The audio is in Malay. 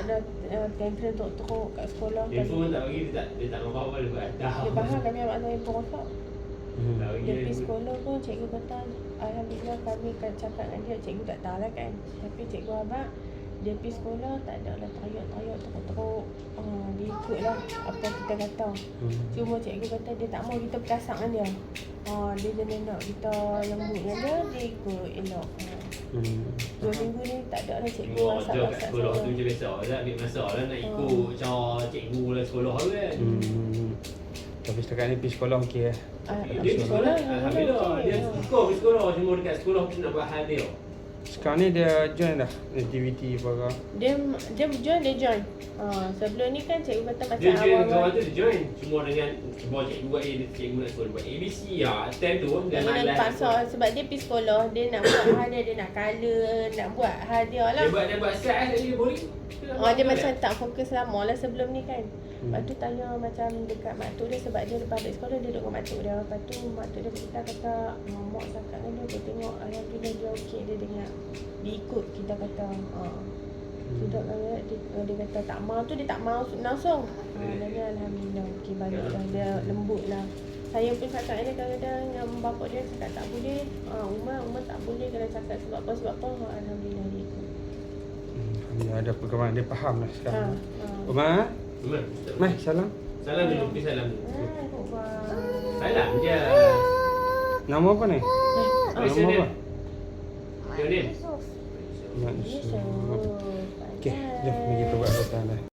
dah tantrum teruk kat sekolah. Handphone tak bagi, dia tak nampak apa-apa, dia buat dah. Dia faham kami amat saya handphone rosak. Tak bagi Dia pergi handphone. sekolah pun cikgu kata alhamdulillah kami kan cakap dengan dia, cikgu tak tahu lah kan. Tapi cikgu abang dia pergi sekolah tak ada lah teriak-teriak teruk-teruk. Dia ikut lah apa kita kata. Cuma cikgu kata dia tak mau kita berkasak dengan dia. Dia jenis nak kita lembut dengan dia ikut elok. 2 minggu ni tak ada lah cikgu Ajar kat masak-masak sekolah tu saya. macam biasa lah, ambil masa lah nak ikut cara cikgu lah sekolah tu kan. Tapi setakat ni pergi sekolah okey lah. Dia pergi sekolah, alhamdulillah. Dia suka pergi sekolah, cuma dekat sekolah mesti nak buat hal dia. Sekarang ni dia join dah aktiviti apa ke? Dia join. Sebelum ni kan cikgu kata macam Dia join kawan awal-awal tu, dia join. Cuma dengan cuba cikgu buat cikgu nak suruh buat ABC lah. Time tu dia kena dipaksa sebab dia pergi sekolah, dia nak buat hal dia nak colour, nak buat hal dia lah. Dia buat set tadi dia boleh. Dia macam tak fokus lama lah sebelum ni kan. Lepas tu tanya macam dekat mak tok dia sebab dia lepas balik sekolah dia duduk dengan mak tok dia. Lepas tu mak tok dia kita kata mak cakap dengan dia tengok alhamdulillah dia okey, dia dengar. Dia ikut kita kata. Sudah dia kata tak mau tu dia tak mau langsung. Dan alhamdulillah okey balik dah, dia lembut lah. Saya pun cakap dia kadang-kadang yang bapak dia cakap tak boleh. Umar tak boleh kalau cakap sebab apa. Alhamdulillah dia ikut. Dia ada perkembangan, dia faham lah sekarang. Umar, mai salam. Salam dulu, pergi salam dulu. Salam. Salam je. Nama apa ni? What's your name? Your name? Mak Yusuf. Okey, jom kita buat petang dah.